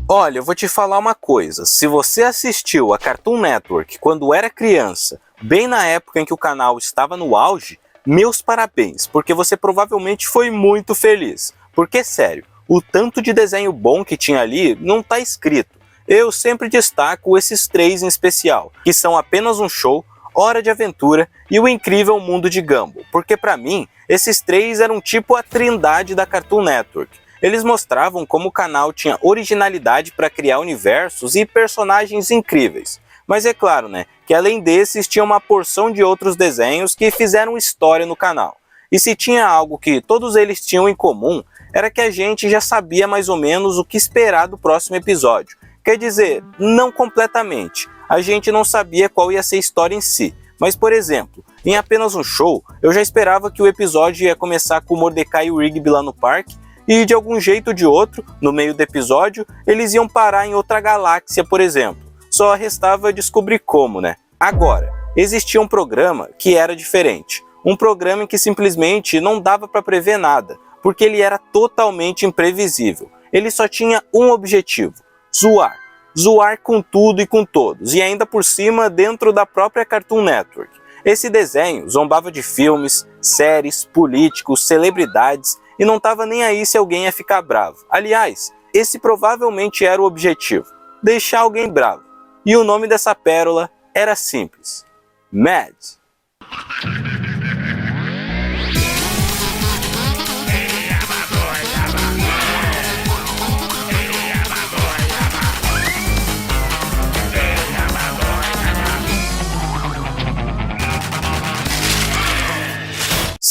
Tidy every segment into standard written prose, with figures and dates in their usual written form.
Olha, eu vou te falar uma coisa, se você assistiu a Cartoon Network quando era criança, bem na época em que o canal estava no auge, meus parabéns, porque você provavelmente foi muito feliz. Porque, sério, o tanto de desenho bom que tinha ali não tá escrito. Eu sempre destaco esses três em especial, que são Apenas um Show, Hora de Aventura e O Incrível Mundo de Gumball, porque pra mim, esses três eram tipo a trindade da Cartoon Network. Eles mostravam como o canal tinha originalidade para criar universos e personagens incríveis. Mas é claro, né, que além desses tinha uma porção de outros desenhos que fizeram história no canal. E se tinha algo que todos eles tinham em comum, era que a gente já sabia mais ou menos o que esperar do próximo episódio. Quer dizer, não completamente. A gente não sabia qual ia ser a história em si. Mas, por exemplo, em Apenas um Show, eu já esperava que o episódio ia começar com o Mordecai e o Rigby lá no parque, e de algum jeito ou de outro, no meio do episódio, eles iam parar em outra galáxia, por exemplo. Só restava descobrir como, né? Agora, existia um programa que era diferente. Um programa em que simplesmente não dava para prever nada, porque ele era totalmente imprevisível. Ele só tinha um objetivo: zoar. Zoar com tudo e com todos, e ainda por cima dentro da própria Cartoon Network. Esse desenho zombava de filmes, séries, políticos, celebridades, e não estava nem aí se alguém ia ficar bravo. Aliás, esse provavelmente era o objetivo: deixar alguém bravo. E o nome dessa pérola era simples: Mad.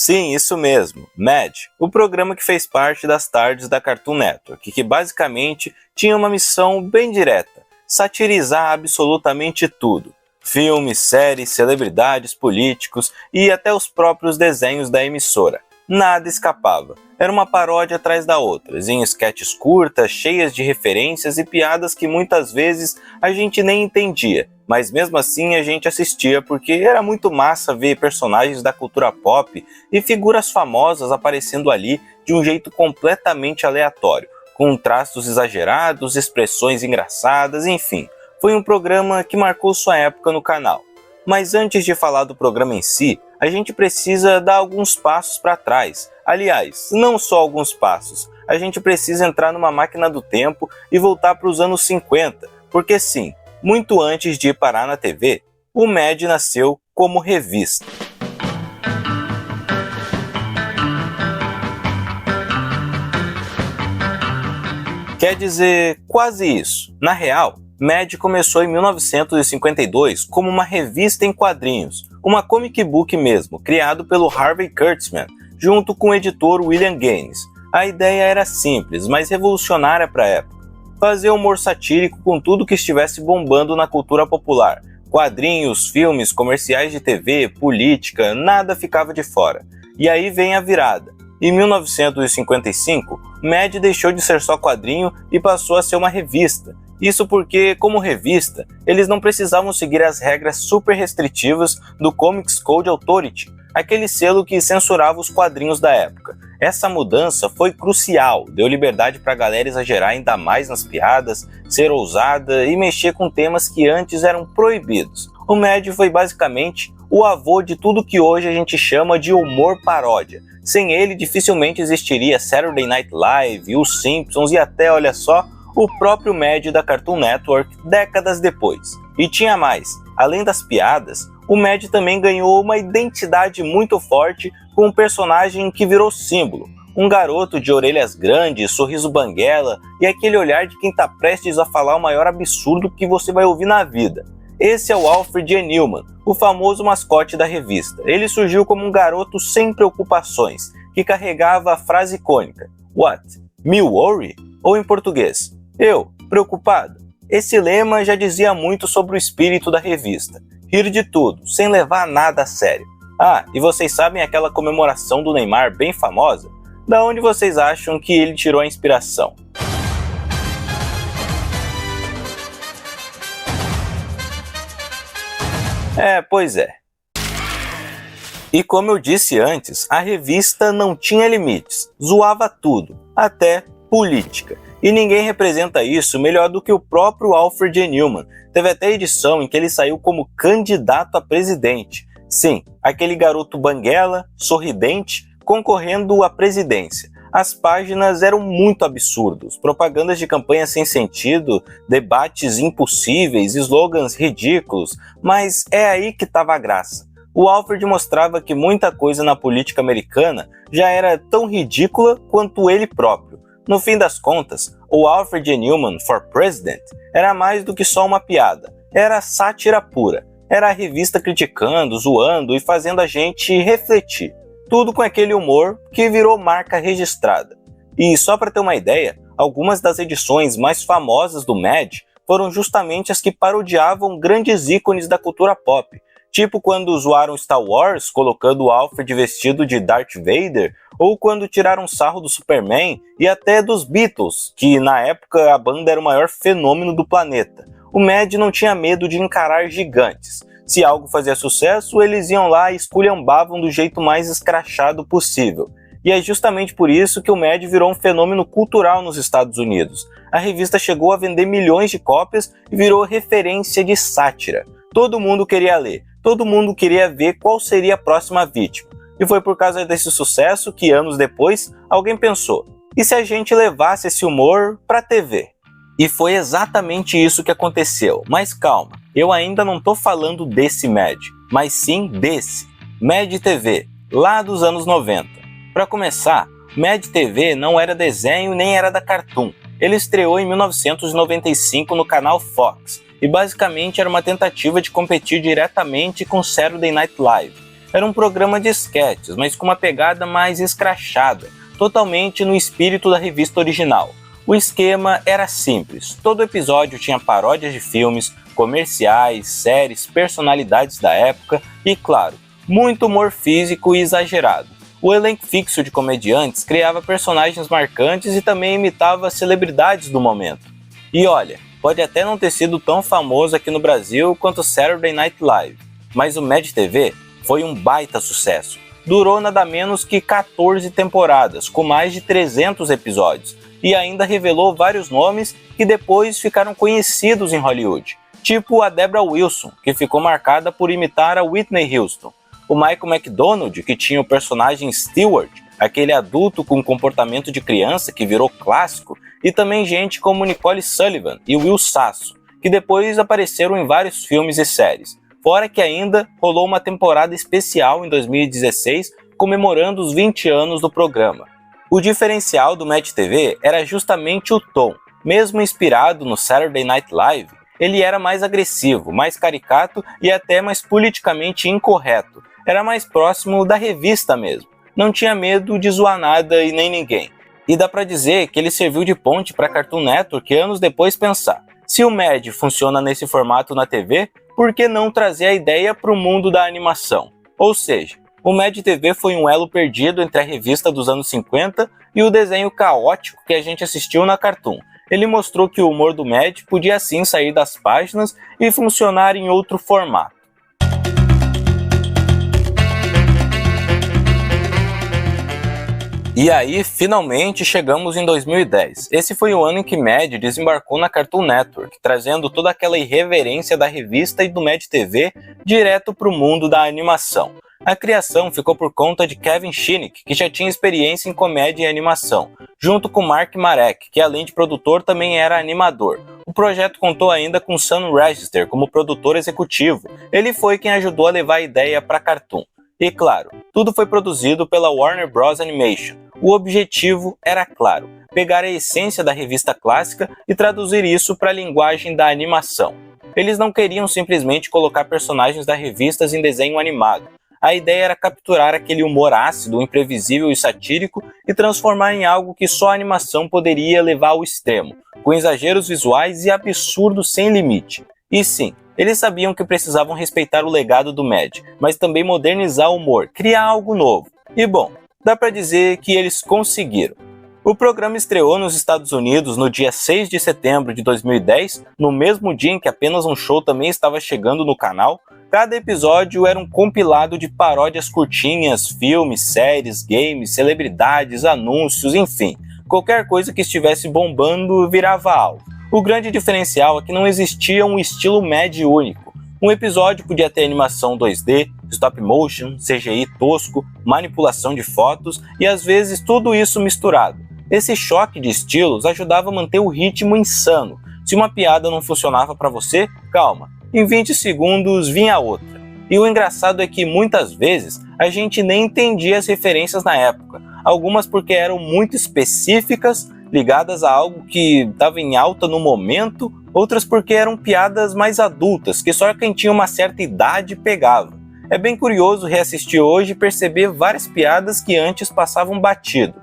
Sim, isso mesmo, Mad, o programa que fez parte das tardes da Cartoon Network, que basicamente tinha uma missão bem direta: satirizar absolutamente tudo. Filmes, séries, celebridades, políticos e até os próprios desenhos da emissora. Nada escapava. Era uma paródia atrás da outra, em sketches curtas, cheias de referências e piadas que muitas vezes a gente nem entendia, mas mesmo assim a gente assistia porque era muito massa ver personagens da cultura pop e figuras famosas aparecendo ali de um jeito completamente aleatório, com traços exagerados, expressões engraçadas, enfim. Foi um programa que marcou sua época no canal. Mas antes de falar do programa em si, a gente precisa dar alguns passos para trás. Aliás, não só alguns passos, a gente precisa entrar numa máquina do tempo e voltar para os anos 50, porque sim, muito antes de ir parar na TV, o Mad nasceu como revista. Quer dizer, quase isso. Na real, Mad começou em 1952 como uma revista em quadrinhos, uma comic book mesmo, criado pelo Harvey Kurtzman, junto com o editor William Gaines. A ideia era simples, mas revolucionária para a época: fazer humor satírico com tudo que estivesse bombando na cultura popular. Quadrinhos, filmes, comerciais de TV, política, nada ficava de fora. E aí vem a virada. Em 1955, Mad deixou de ser só quadrinho e passou a ser uma revista. Isso porque, como revista, eles não precisavam seguir as regras super restritivas do Comics Code Authority, aquele selo que censurava os quadrinhos da época. Essa mudança foi crucial, deu liberdade para a galera exagerar ainda mais nas piadas, ser ousada e mexer com temas que antes eram proibidos. O Mad foi basicamente o avô de tudo que hoje a gente chama de humor paródia. Sem ele, dificilmente existiria Saturday Night Live, Os Simpsons e até, olha só, o próprio Mad da Cartoon Network décadas depois. E tinha mais: além das piadas, o Mad também ganhou uma identidade muito forte com um personagem que virou símbolo. Um garoto de orelhas grandes, sorriso banguela e aquele olhar de quem tá prestes a falar o maior absurdo que você vai ouvir na vida. Esse é o Alfred E. Neuman, o famoso mascote da revista. Ele surgiu como um garoto sem preocupações, que carregava a frase icônica: "What? Me worry?" Ou em português: "Eu, preocupado?" Esse lema já dizia muito sobre o espírito da revista: rir de tudo, sem levar nada a sério. Ah, e vocês sabem aquela comemoração do Neymar bem famosa? Da onde vocês acham que ele tirou a inspiração? Pois é. E como eu disse antes, a revista não tinha limites, zoava tudo, até política. E ninguém representa isso melhor do que o próprio Alfred E. Neuman. Teve até edição em que ele saiu como candidato a presidente. Sim, aquele garoto banguela, sorridente, concorrendo à presidência. As páginas eram muito absurdos, propagandas de campanha sem sentido, debates impossíveis, slogans ridículos, mas é aí que estava a graça. O Alfred mostrava que muita coisa na política americana já era tão ridícula quanto ele próprio. No fim das contas, o Alfred E. Neuman for President era mais do que só uma piada, era sátira pura, era a revista criticando, zoando e fazendo a gente refletir. Tudo com aquele humor que virou marca registrada. E só para ter uma ideia, algumas das edições mais famosas do Mad foram justamente as que parodiavam grandes ícones da cultura pop, tipo quando zoaram Star Wars colocando o Alfred vestido de Darth Vader, ou quando tiraram sarro do Superman e até dos Beatles, que na época a banda era o maior fenômeno do planeta. O Mad não tinha medo de encarar gigantes. Se algo fazia sucesso, eles iam lá e esculhambavam do jeito mais escrachado possível. E é justamente por isso que o Mad virou um fenômeno cultural nos Estados Unidos. A revista chegou a vender milhões de cópias e virou referência de sátira. Todo mundo queria ler, todo mundo queria ver qual seria a próxima vítima. E foi por causa desse sucesso que, anos depois, alguém pensou: e se a gente levasse esse humor para a TV? E foi exatamente isso que aconteceu. Mas calma, eu ainda não tô falando desse Mad, mas sim desse, Mad TV, lá dos anos 90. Para começar, Mad TV não era desenho nem era da Cartoon. Ele estreou em 1995 no canal Fox, e basicamente era uma tentativa de competir diretamente com Saturday Night Live. Era um programa de sketches, mas com uma pegada mais escrachada, totalmente no espírito da revista original. O esquema era simples, todo episódio tinha paródias de filmes, comerciais, séries, personalidades da época e, claro, muito humor físico e exagerado. O elenco fixo de comediantes criava personagens marcantes e também imitava celebridades do momento. E olha, pode até não ter sido tão famoso aqui no Brasil quanto Saturday Night Live, mas o Mad TV foi um baita sucesso. Durou nada menos que 14 temporadas, com mais de 300 episódios, e ainda revelou vários nomes que depois ficaram conhecidos em Hollywood, tipo a Debra Wilson, que ficou marcada por imitar a Whitney Houston, o Michael McDonald, que tinha o personagem Stewart, aquele adulto com comportamento de criança que virou clássico, e também gente como Nicole Sullivan e Will Sasso, que depois apareceram em vários filmes e séries. Fora que ainda rolou uma temporada especial em 2016 comemorando os 20 anos do programa. O diferencial do Mad TV era justamente o tom. Mesmo inspirado no Saturday Night Live, ele era mais agressivo, mais caricato e até mais politicamente incorreto. Era mais próximo da revista mesmo. Não tinha medo de zoar nada e nem ninguém. E dá pra dizer que ele serviu de ponte para Cartoon Network anos depois pensar: se o Mad funciona nesse formato na TV, por que não trazer a ideia para o mundo da animação? Ou seja, o Mad TV foi um elo perdido entre a revista dos anos 50 e o desenho caótico que a gente assistiu na Cartoon. Ele mostrou que o humor do Mad podia sim sair das páginas e funcionar em outro formato. E aí, finalmente, chegamos em 2010. Esse foi o ano em que Mad desembarcou na Cartoon Network, trazendo toda aquela irreverência da revista e do Mad TV direto para o mundo da animação. A criação ficou por conta de Kevin Shinick, que já tinha experiência em comédia e animação, junto com Mark Marek, que além de produtor também era animador. O projeto contou ainda com Sam Register como produtor executivo. Ele foi quem ajudou a levar a ideia para Cartoon. E claro, tudo foi produzido pela Warner Bros. Animation. O objetivo era claro: pegar a essência da revista clássica e traduzir isso para a linguagem da animação. Eles não queriam simplesmente colocar personagens das revistas em desenho animado. A ideia era capturar aquele humor ácido, imprevisível e satírico e transformar em algo que só a animação poderia levar ao extremo, com exageros visuais e absurdos sem limite. E sim, eles sabiam que precisavam respeitar o legado do Mad, mas também modernizar o humor, criar algo novo. E bom, dá pra dizer que eles conseguiram. O programa estreou nos Estados Unidos no dia 6 de setembro de 2010, no mesmo dia em que apenas um show também estava chegando no canal. Cada episódio era um compilado de paródias curtinhas, filmes, séries, games, celebridades, anúncios, enfim. Qualquer coisa que estivesse bombando virava alvo. O grande diferencial é que não existia um estilo Mad único. Um episódio podia ter animação 2D, stop motion, CGI tosco, manipulação de fotos e às vezes tudo isso misturado. Esse choque de estilos ajudava a manter o ritmo insano. Se uma piada não funcionava para você, calma, em 20 segundos vinha outra. E o engraçado é que muitas vezes a gente nem entendia as referências na época, algumas porque eram muito específicas, ligadas a algo que estava em alta no momento, outras porque eram piadas mais adultas, que só quem tinha uma certa idade pegava. É bem curioso reassistir hoje e perceber várias piadas que antes passavam batido.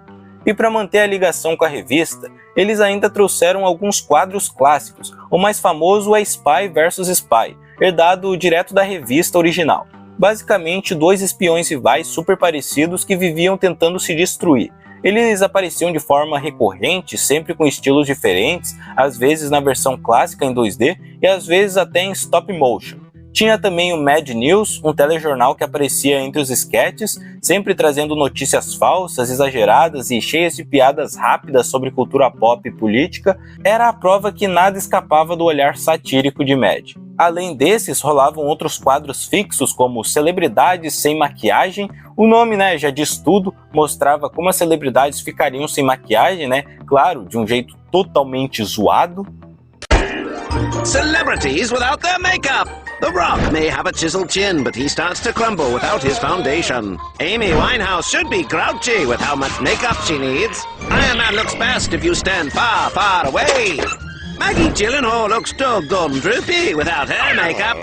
E para manter a ligação com a revista, eles ainda trouxeram alguns quadros clássicos. O mais famoso é Spy vs Spy, herdado direto da revista original. Basicamente, dois espiões rivais super parecidos que viviam tentando se destruir. Eles apareciam de forma recorrente, sempre com estilos diferentes, às vezes na versão clássica em 2D e às vezes até em stop motion. Tinha também o Mad News, um telejornal que aparecia entre os sketches, sempre trazendo notícias falsas, exageradas e cheias de piadas rápidas sobre cultura pop e política. Era a prova que nada escapava do olhar satírico de Mad. Além desses, rolavam outros quadros fixos como Celebridades Sem Maquiagem. O nome, já diz tudo, mostrava como as celebridades ficariam sem maquiagem, claro, de um jeito totalmente zoado. Celebrities without their makeup. The Rock may have a chiseled chin, but he starts to crumble without his foundation. Amy Winehouse should be grouchy with how much makeup she needs. Iron Man looks best if you stand far, far away. Maggie Gyllenhaal looks doggone droopy without her makeup.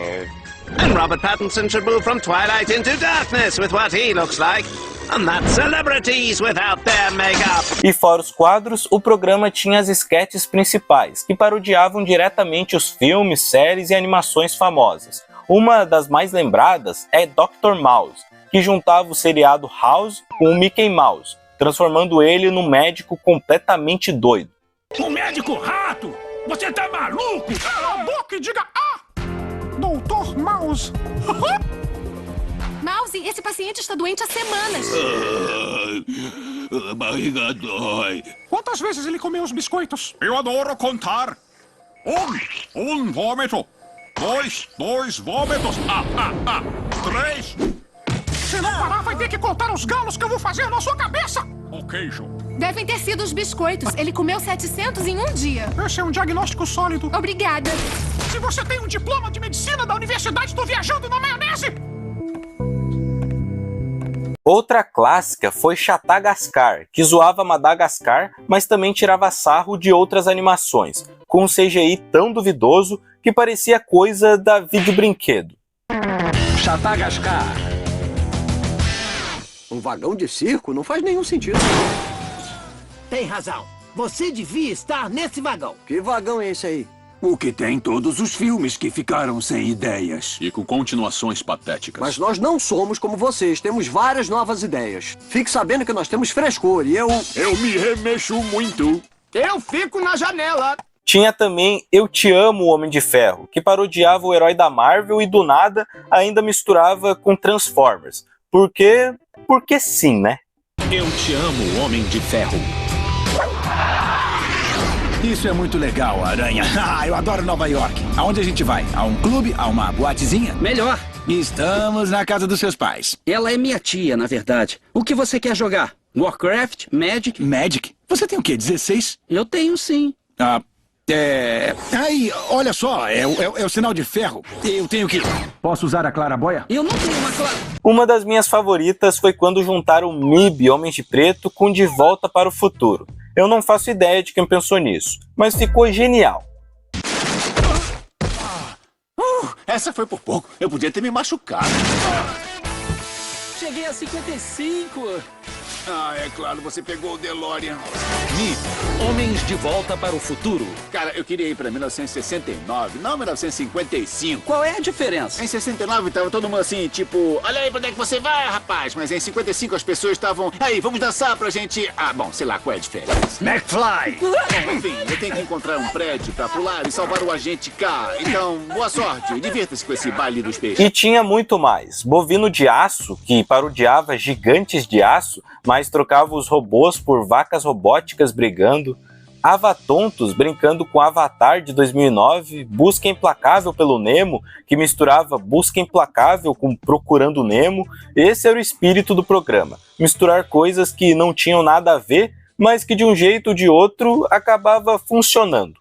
And Robert Pattinson should move from twilight into darkness with what he looks like. And that's celebrities without their makeup. E fora os quadros, o programa tinha as sketches principais, que parodiavam diretamente os filmes, séries e animações famosas. Uma das mais lembradas é Dr. Mouse, que juntava o seriado House com o Mickey Mouse, transformando ele num médico completamente doido. Um médico rato! Você tá maluco? Cala a boca e diga Dr. Mouse! Mouse, esse paciente está doente há semanas. A barriga dói. Quantas vezes ele comeu os biscoitos? Eu adoro contar. Um vômito. Dois vômitos. 3. Se não parar, vai ter que contar os galos que eu vou fazer na sua cabeça. Ok, Joe. Devem ter sido os biscoitos. Ele comeu 700 em um dia. Esse é um diagnóstico sólido. Obrigada. Se você tem um diploma de medicina da universidade, estou viajando na maionese. Outra clássica foi Chatagaskar, que zoava Madagascar, mas também tirava sarro de outras animações, com um CGI tão duvidoso que parecia coisa da videobrinquedo. Chatagaskar. Um vagão de circo não faz nenhum sentido. Tem razão. Você devia estar nesse vagão. Que vagão é esse aí? O que tem todos os filmes que ficaram sem ideias. E com continuações patéticas. Mas nós não somos como vocês, temos várias novas ideias. Fique sabendo que nós temos frescor e eu me remexo muito. Eu fico na janela. Tinha também Eu Te Amo, Homem de Ferro, que parodiava o herói da Marvel e do nada ainda misturava com Transformers. Porque sim, né? Eu te amo, Homem de Ferro. Isso é muito legal, Aranha. Eu adoro Nova York. Aonde a gente vai? A um clube? A uma boatezinha? Melhor. Estamos na casa dos seus pais. Ela é minha tia, na verdade. O que você quer jogar? Warcraft? Magic? Magic? Você tem o quê, 16? Eu tenho, sim. Aí, olha só, é o sinal de ferro. Eu tenho que... Posso usar a clarabóia? Eu não tenho uma clara... Uma das minhas favoritas foi quando juntaram MIB, Homens de Preto, com De Volta para o Futuro. Eu não faço ideia de quem pensou nisso, mas ficou genial. Essa foi por pouco. Eu podia ter me machucado. Cheguei a 55. É claro, você pegou o DeLorean. Homens de Volta para o Futuro. Cara, eu queria ir pra 1969, não 1955. Qual é a diferença? Em 69 tava todo mundo assim, tipo, olha aí pra onde é que você vai, rapaz? Mas em 55 as pessoas estavam, aí, vamos dançar pra gente... Ah, bom, sei lá qual é a diferença. McFly! Bom, enfim, eu tenho que encontrar um prédio pra pular e salvar o agente K. Então, boa sorte e divirta-se com esse baile dos peixes. E tinha muito mais. Bovino de Aço, que parodiava Gigantes de Aço, mas trocava os robôs por vacas robóticas brigando. Avatontos brincando com Avatar de 2009, Busca Implacável pelo Nemo, que misturava Busca Implacável com Procurando Nemo. Esse era o espírito do programa, misturar coisas que não tinham nada a ver, mas que de um jeito ou de outro acabava funcionando.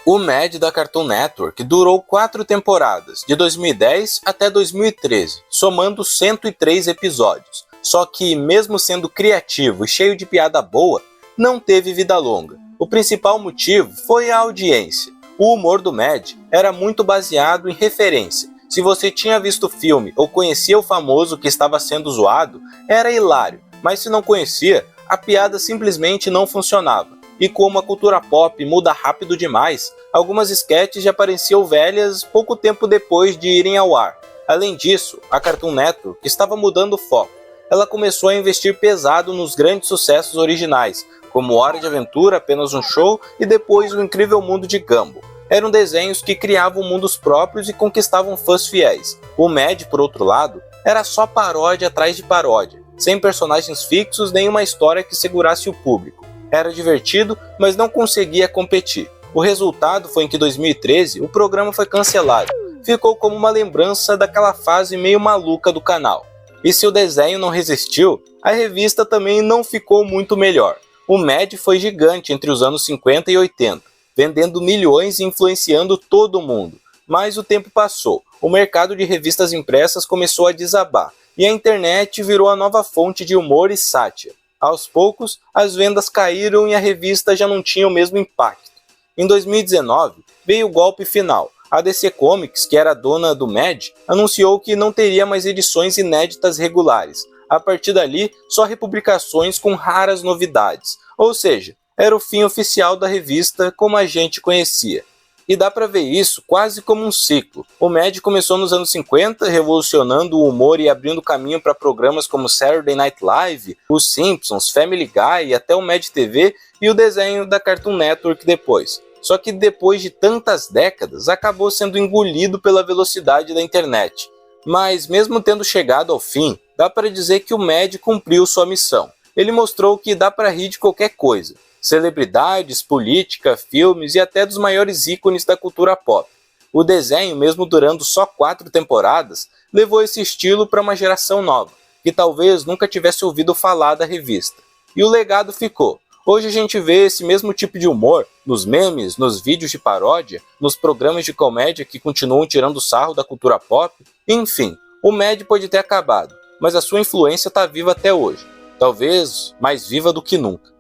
O Mad da Cartoon Network durou 4 temporadas, de 2010 até 2013, somando 103 episódios. Só que, mesmo sendo criativo e cheio de piada boa, não teve vida longa. O principal motivo foi a audiência. O humor do Mad era muito baseado em referência. Se você tinha visto o filme ou conhecia o famoso que estava sendo zoado, era hilário, mas se não conhecia, a piada simplesmente não funcionava. E como a cultura pop muda rápido demais, algumas sketches já pareciam velhas pouco tempo depois de irem ao ar. Além disso, a Cartoon Network estava mudando o foco. Ela começou a investir pesado nos grandes sucessos originais, como Hora de Aventura, Apenas um Show e depois O Incrível Mundo de Gumball. Eram desenhos que criavam mundos próprios e conquistavam fãs fiéis. O Mad, por outro lado, era só paródia atrás de paródia, sem personagens fixos nem uma história que segurasse o público. Era divertido, mas não conseguia competir. O resultado foi que em 2013 o programa foi cancelado. Ficou como uma lembrança daquela fase meio maluca do canal. E se o desenho não resistiu, a revista também não ficou muito melhor. O Mad foi gigante entre os anos 50 e 80, vendendo milhões e influenciando todo mundo. Mas o tempo passou, o mercado de revistas impressas começou a desabar, e a internet virou a nova fonte de humor e sátira. Aos poucos, as vendas caíram e a revista já não tinha o mesmo impacto. Em 2019, veio o golpe final. A DC Comics, que era dona do Mad, anunciou que não teria mais edições inéditas regulares. A partir dali, só republicações com raras novidades. Ou seja, era o fim oficial da revista como a gente conhecia. E dá pra ver isso quase como um ciclo. O Mad começou nos anos 50, revolucionando o humor e abrindo caminho para programas como Saturday Night Live, Os Simpsons, Family Guy e até o Mad TV e o desenho da Cartoon Network depois. Só que depois de tantas décadas, acabou sendo engolido pela velocidade da internet. Mas mesmo tendo chegado ao fim, dá para dizer que o Mad cumpriu sua missão. Ele mostrou que dá para rir de qualquer coisa. Celebridades, política, filmes e até dos maiores ícones da cultura pop. O desenho, mesmo durando só 4 temporadas, levou esse estilo para uma geração nova, que talvez nunca tivesse ouvido falar da revista. E o legado ficou. Hoje a gente vê esse mesmo tipo de humor nos memes, nos vídeos de paródia, nos programas de comédia que continuam tirando sarro da cultura pop. Enfim, o Mad pode ter acabado, mas a sua influência está viva até hoje. Talvez mais viva do que nunca.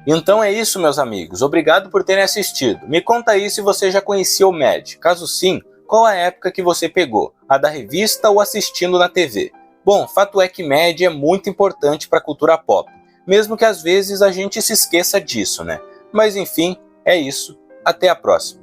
Então é isso, meus amigos. Obrigado por terem assistido. Me conta aí se você já conhecia o Mad. Caso sim, qual a época que você pegou? A da revista ou assistindo na TV? Bom, fato é que Mad é muito importante para a cultura pop, mesmo que às vezes a gente se esqueça disso, né? Mas enfim, é isso. Até a próxima.